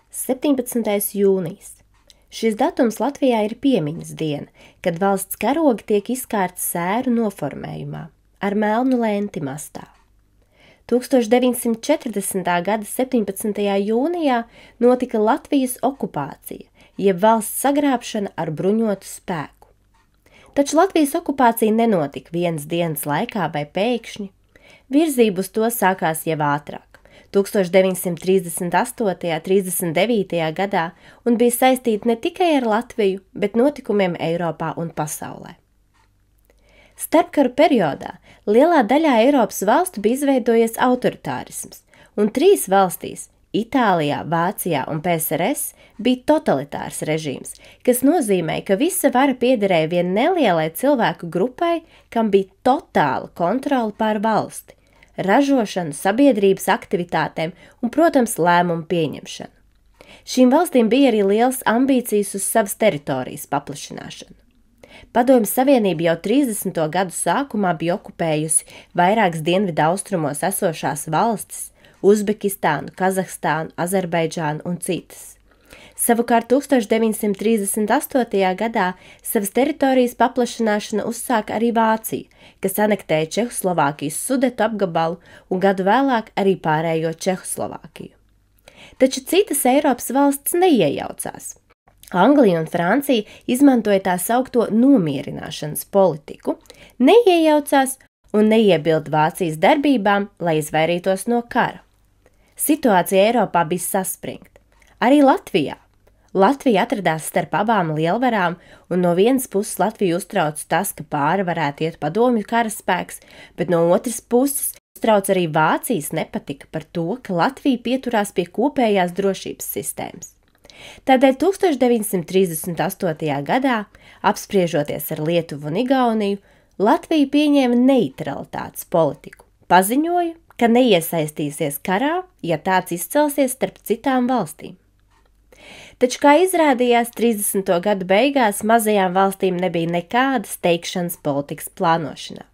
17. jūnijas. Šis datums Latvijā ir piemiņas diena, kad valsts karogi tiek izkārti sēru noformējumā ar melnu lenti mastā. 1940. gada 17. jūnijā notika Latvijas okupācija, jeb valsts sagrābšana ar bruņotu spēku. Taču Latvijas okupācija nenotika vienas dienas laikā vai pēkšņi. Virzība uz to sākās jau ātrāk, 1938. 39. gadā, un bija saistīta ne tikai ar Latviju, bet notikumiem Eiropā un pasaulē. Starpkaru periodā lielā daļā Eiropas valstu bija izveidojies autoritārisms, un 3 valstīs – Itālijā, Vācijā un PSRS – bija totalitārs režīms, kas nozīmē, ka visa vara piederēja vien nelielai cilvēku grupai, kam bija totāla kontrole pār valsti, ražošanu, sabiedrības aktivitātēm un, protams, lēmumu pieņemšanu. Šīm valstīm bija arī liels ambīcijas uz savas teritorijas paplašināšanu. Padomju Savienība jau 30. gadu sākumā bija okupējusi vairākas dienvidu austrumos esošās valstis – Uzbekistānu, Kazahstānu, Azerbaidžānu un citas. Savukārt 1938. gadā savas teritorijas paplašināšanu uzsāka arī Vācija, kas anektēja Čehoslovākijas Sudetu apgabalu un gadu vēlāk arī pārējo Čehoslovākiju. Taču citas Eiropas valsts neiejaucās. Anglija un Francija izmantoja tā saukto nomierināšanas politiku, neiejaucās un neiebilda Vācijas darbībām, lai izvairītos no kara. Situācija Eiropā bija saspringta. Arī Latvijā. Latvija atradās starp abām lielvarām, un no vienas puses Latviju uztrauc tas, ka pāri varētu iet padomju karaspēks, bet no otras puses uztrauc arī Vācijas nepatika par to, ka Latvija pieturās pie kopējās drošības sistēmas. Tādēļ 1938. gadā, apspriežoties ar Lietuvu un Igauniju, Latvija pieņēma neitralitātes politiku, paziņoja, ka neiesaistīsies karā, ja tāds izcelsies starp citām valstīm. Taču, kā izrādījās, 30. gadu beigās mazajām valstīm nebija nekādas teikšanas politikas plānošanā.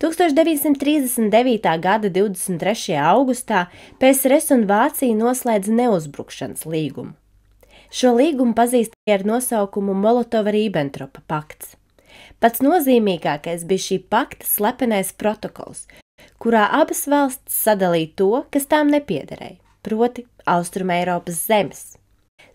1939. gada 23. augustā PSRS un Vācija noslēdza neuzbrukšanas līgumu. Šo līgumu pazīst ar nosaukumu Molotova-Ribbentropa pakts. Pats nozīmīgākais bija šī pakta slepenais protokols, kurā abas valstis sadalīja to, kas tām nepiederēja, proti Austrumeiropas zemes.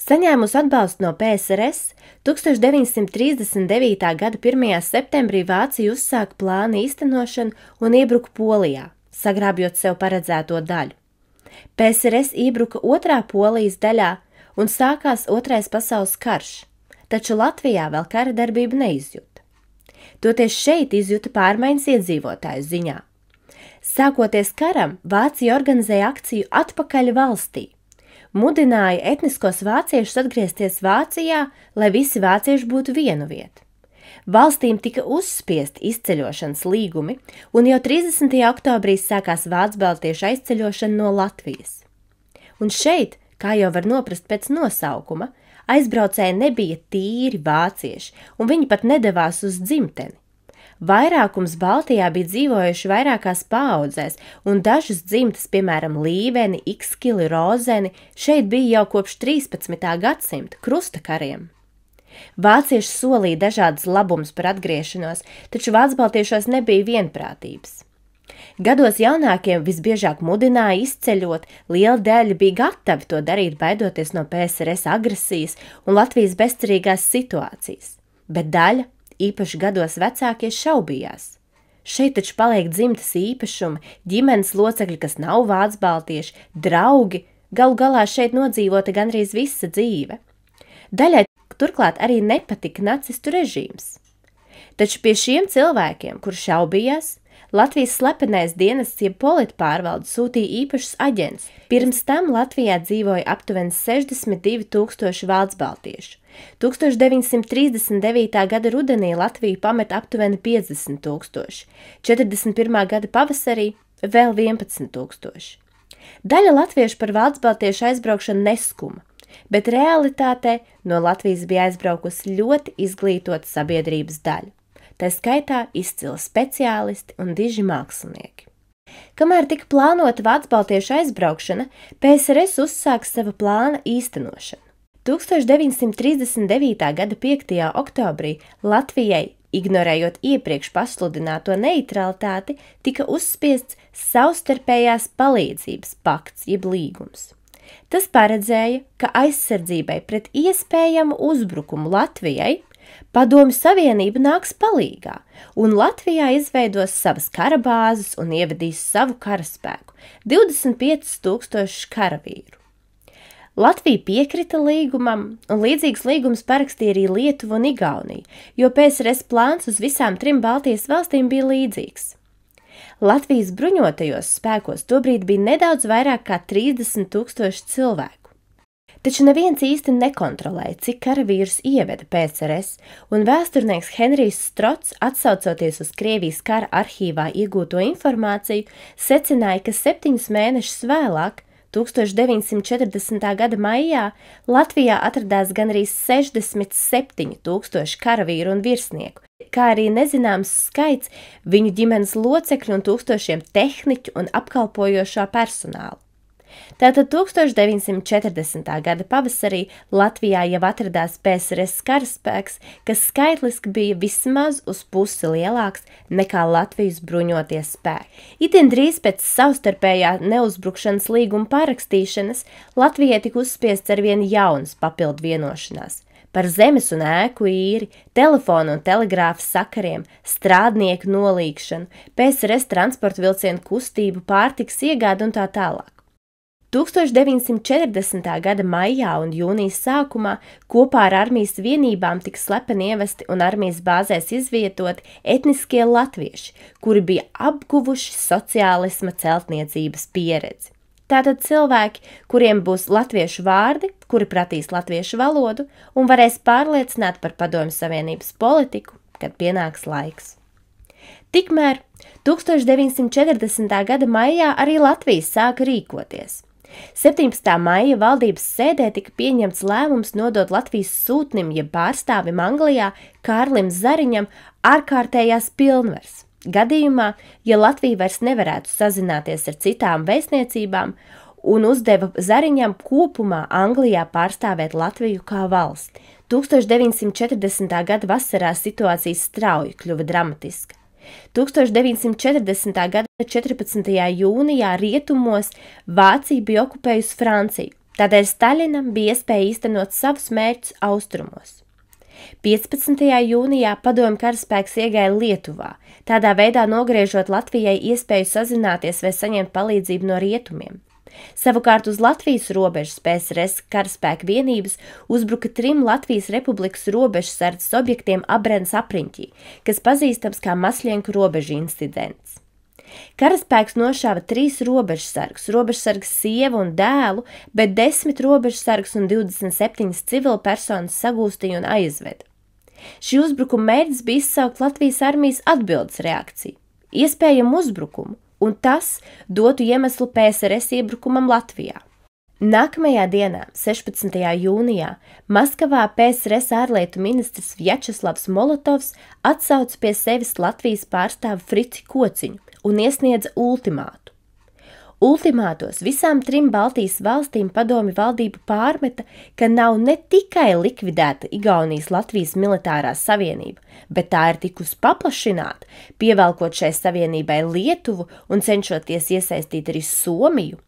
Saņēmusi atbalstu no PSRS, 1939. gada 1. septembrī Vācija uzsāka plānu īstenošanu un iebruka Polijā, sagrābjot sev paredzēto daļu. PSRS iebruka otrā Polijas daļā un sākās Otrais pasaules karš, taču Latvijā vēl kara darbība neizjuta. Toties šeit izjuta pārmaiņas iedzīvotāju ziņā. Sākoties karam, Vācija organizēja akciju Atpakaļ valstī, mudināja etniskos vāciešus atgriezties Vācijā, lai visi vācieši būtu vienu vietu. Valstīm tika uzspiesti izceļošanas līgumi, un jau 30. oktobrī sākās vācu-baltiešu aizceļošana no Latvijas. Un šeit, kā jau var noprast pēc nosaukuma, aizbraucēji nebija tīri vācieši, un viņi pat nedavās uz dzimteni. Vairākums Baltijā bija dzīvojuši vairākās paaudzēs, un dažas dzimtas, piemēram, Līveni, Ikskili, Rozeni, šeit bija jau kopš 13. gadsimta krustakariem. Vācieši solīja dažādas labumus par atgriešanos, taču vācu-baltiešos nebija vienprātības. Gados jaunākiem visbiežāk mudināja izceļot, liela daļa bija gatavi to darīt, baidoties no PSRS agresijas un Latvijas bezcerīgās situācijas, bet daļa, īpaši gados vecākie, šaubījās. Šeit taču paliek dzimtas īpašumi, ģimenes locekļi, kas nav vācu-baltieši, draugi, galu galā šeit nodzīvota gandrīz visa dzīve. Daļai turklāt arī nepatika nacistu režīms. Taču pie šiem cilvēkiem, kur šaubījās, Latvijas slepenais dienests jeb politpārvalde sūtīja īpašus aģentus. Pirms tam Latvijā dzīvoja aptuveni 62,000 vācu-baltiešu. 1939. gada rudenī Latviju pameta aptuveni 50,000, 41. gada pavasarī vēl 11,000. Daļa latviešu par vācu-baltiešu aizbraukšanu neskuma, bet realitātē no Latvijas bija aizbraukusi ļoti izglītota sabiedrības daļa. Tā skaitā izcili speciālisti un diži mākslinieki. Kamēr tika plānota vācu-baltiešu aizbraukšana, PSRS uzsāka sava plāna īstenošanu. 1939. gada 5. oktobrī Latvijai, ignorējot iepriekš pasludināto neitralitāti, tika uzspiests savstarpējās palīdzības pakts jeb līgums. Tas paredzēja, ka aizsardzībai pret iespējamu uzbrukumu Latvijai Padomju Savienība nāks palīgā, un Latvijā izveidos savas karabāzes un ievadīs savu karaspēku – 25,000 karavīru. Latvija piekrita līgumam, un līdzīgs līgums parakstīja arī Lietuva un Igaunija, jo PSRS plāns uz visām 3 Baltijas valstīm bija līdzīgs. Latvijas bruņotajos spēkos tobrīd bija nedaudz vairāk kā 30,000 cilvēku. Taču neviens īsti nekontrolēja, cik karavīrus ieveda PSRS, un vēsturnieks Henrijs Strots, atsaucoties uz Krievijas kara arhīvā iegūto informāciju, secināja, ka 7 mēnešus vēlāk, 1940. gada maijā, Latvijā atradās gandrīz 67,000 karavīru un virsnieku, kā arī nezināms skaits viņu ģimenes locekļu un tūkstošiem tehniķu un apkalpojošā personāla. Tātad 1940. gada pavasarī Latvijā jau atradās PSRS karaspēks, kas skaitliski bija vismaz uz pusi lielāks nekā Latvijas bruņotie spēki. Itin drīz pēc savstarpējā neuzbrukšanas līguma parakstīšanas Latvijai tika uzspiests arvien jaunas papildu vienošanās par zemes un ēku īri, telefonu un telegrāfa sakariem, strādnieku nolīgšanu, PSRS transporta vilcienu kustību, pārtikas iegādi un tā tālāk. 1940. gada maijā un jūnijas sākumā kopā ar armijas vienībām tika slepeni ievesti un armijas bāzēs izvietoti etniskie latvieši, kuri bija apguvuši sociālisma celtniecības pieredzi. Tātad cilvēki, kuriem būs latviešu vārdi, kuri pratīs latviešu valodu un varēs pārliecināt par Padomju Savienības politiku, kad pienāks laiks. Tikmēr 1940. gada maijā arī Latvija sāka rīkoties. 17. maija valdības sēdē tika pieņemts lēmums nodot Latvijas sūtnim, jeb pārstāvim Anglijā, Kārlim Zariņam, ārkārtējās pilnvars. Gadījumā, ja Latvija vairs nevarētu sazināties ar citām vēstniecībām, un uzdeva Zariņam kopumā Anglijā pārstāvēt Latviju kā valsti. 1940. gada vasarā situācija strauji kļuva dramatiska. 1940. gada 14. jūnijā rietumos Vācija bija okupējusi Franciju, tādēļ Staļinam bija iespēja īstenot savus mērķus austrumos. 15. jūnijā padomju karaspēks iegāja Lietuvā, tādā veidā nogriežot Latvijai iespēju sazināties vai saņemt palīdzību no rietumiem. Savukārt uz Latvijas robežas PSRS karaspēka vienības uzbruka 3 Latvijas Republikas robežsardzes objektiem Abrenes apriņķī, kas pazīstams kā Masļenku robežu incidents. Karaspēks nošāva 3 robežsargus sievu un dēlu, bet 10 robežsargus un 27 civilpersonas sagūstīja un aizveda. Šī uzbrukuma mērķis bija izsaukt Latvijas armijas atbildes reakciju, iespējamu uzbrukumu, un tas dotu iemeslu PSRS iebrukumam Latvijā. Nākamajā dienā, 16. jūnijā, Maskavā PSRS ārlietu ministrs Vjačeslavs Molotovs atsauca pie sevis Latvijas pārstāvi Frici Kociņu un iesniedza ultimātu. Ultimātos visām 3 Baltijas valstīm padomju valdība pārmeta, ka nav ne tikai likvidēta Igaunijas Latvijas militārā savienība, bet tā ir tikus paplašināta, pievelkot šai savienībai Lietuvu un cenšoties iesaistīt arī Somiju.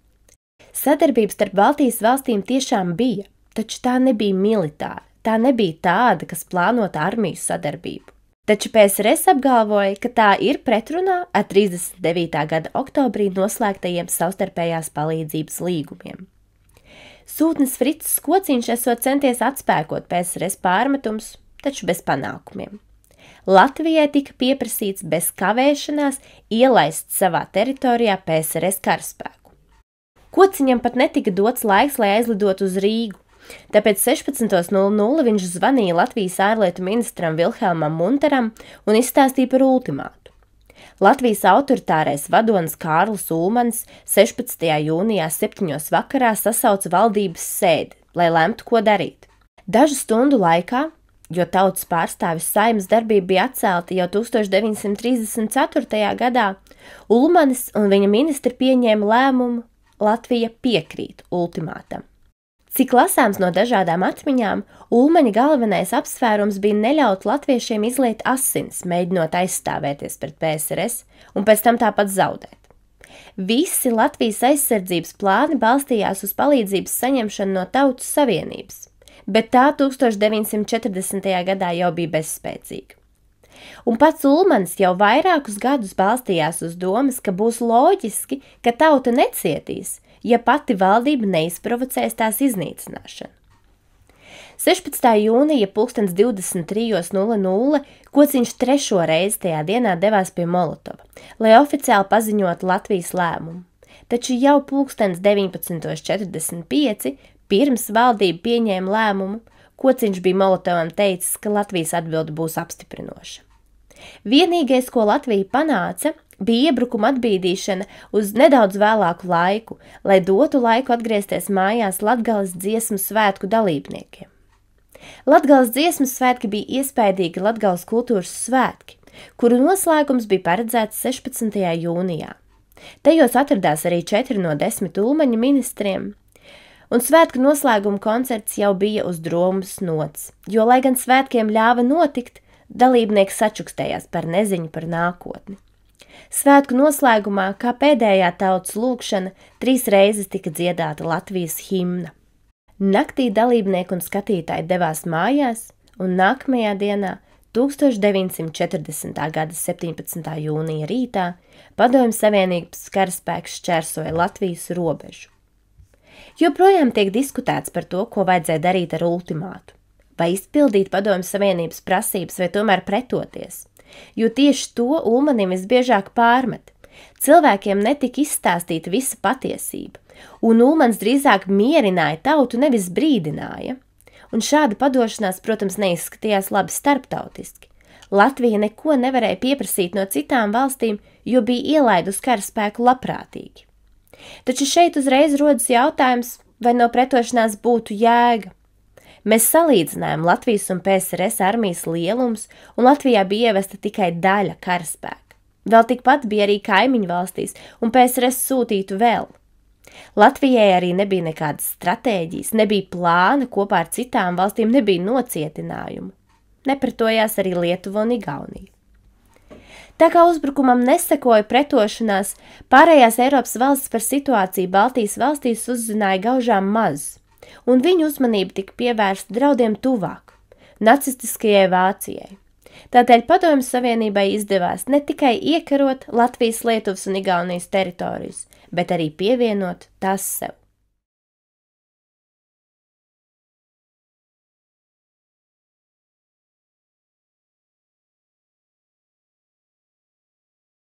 Sadarbības starp Baltijas valstīm tiešām bija, taču tā nebija militāra, tā nebija tāda, kas plānota armiju sadarbību. Taču PSRS apgalvoja, ka tā ir pretrunā ar 39. gada oktobrī noslēgtajiem savstarpējās palīdzības līgumiem. Sūtnis Fricis Kociņš esot centies atspēkot PSRS pārmetums, taču bez panākumiem. Latvijai tika pieprasīts bez kavēšanās ielaist savā teritorijā PSRS karaspēku. Kociņam pat netika dots laiks, lai aizlidotu uz Rīgu. Tāpēc 16.00 viņš zvanīja Latvijas ārlietu ministram Vilhelmam Munteram un izstāstīja par ultimātu. Latvijas autoritārais vadonis Kārlis Ulmanis 16. jūnijā 7. vakarā sasauca valdības sēdi, lai lemtu, ko darīt. Dažu stundu laikā, jo Tautas pārstāvis Saeimas darbība bija atcelta jau 1934. gadā, Ulmanis un viņa ministri pieņēma lēmumu Latvija piekrīt ultimātam. Cik lasāms no dažādām atmiņām, Ulmaņa galvenais apsvērums bija neļaut latviešiem izliet asins, mēģinot aizstāvēties pret PSRS un pēc tam tāpat zaudēt. Visi Latvijas aizsardzības plāni balstījās uz palīdzības saņemšanu no Tautas Savienības, bet tā 1940. gadā jau bija bezspēcīga. Un pats Ulmanis jau vairākus gadus balstījās uz domas, ka būs loģiski, ka tauta necietīs, ja pati valdība neizprovocēs tās iznīcināšanu. 16. jūnija 23:00 Kociņš trešo reizi tajā dienā devās pie Molotova, lai oficiāli paziņotu Latvijas lēmumu, taču jau 19:45, pirms valdība pieņēma lēmumu, Kociņš bija Molotovam teicis, ka Latvijas atbilde būs apstiprinoša. Vienīgais, ko Latvija panāca, bija iebrukuma atbīdīšana uz nedaudz vēlāku laiku, lai dotu laiku atgriezties mājās Latgales dziesmu svētku dalībniekiem. Latgales dziesmu svētki bija iespaidīgi Latgales kultūras svētki, kuru noslēgums bija paredzēts 16. jūnijā. Tajos atradās arī 4 no 10 Ulmaņa ministriem, un svētku noslēguma koncerts jau bija uz drūmas nots, jo, lai gan svētkiem ļāva notikt, dalībnieki sačukstējās par neziņu par nākotni. Svētku noslēgumā, kā pēdējā tautas lūgšana, 3 reizes tika dziedāta Latvijas himna. Naktī dalībnieki un skatītāji devās mājās, un nākamajā dienā, 1940. gada 17. jūnija rītā, Padomju Savienības karaspēks šķērsoja Latvijas robežu. Joprojām tiek diskutēts par to, ko vajadzēja darīt ar ultimātu. Vai izpildīt Padomju Savienības prasības, vai tomēr pretoties, jo tieši to Ulmanim visbiežāk pārmet. Cilvēkiem netika izstāstīta visa patiesība, un Ulmans drīzāk mierināja tautu, nevis brīdināja. Un šāda padošanās, protams, neizskatījās labi starptautiski. Latvija neko nevarēja pieprasīt no citām valstīm, jo bija ielaidus karaspēku labprātīgi. Taču šeit uzreiz rodas jautājums, vai no pretošanās būtu jēga. Mēs salīdzinājām Latvijas un PSRS armijas lielums, un Latvijā bija ievesta tikai daļa karaspēka. Vēl tikpat bija arī kaimiņu valstīs, un PSRS sūtītu vēl. Latvijai arī nebija nekādas stratēģijas, nebija plāna kopā ar citām valstīm, nebija nocietinājumu. Nepretojās arī Lietuva un Igaunija. Tā kā uzbrukumam nesekoja pretošanās, pārējās Eiropas valstis par situāciju Baltijas valstīs uzzināja gaužām maz, un viņu uzmanība tika pievērsta draudiem tuvāk – nacistiskajai Vācijai. Tādēļ Padomju Savienībai izdevās ne tikai iekarot Latvijas, Lietuvas un Igaunijas teritorijas, bet arī pievienot tās sev.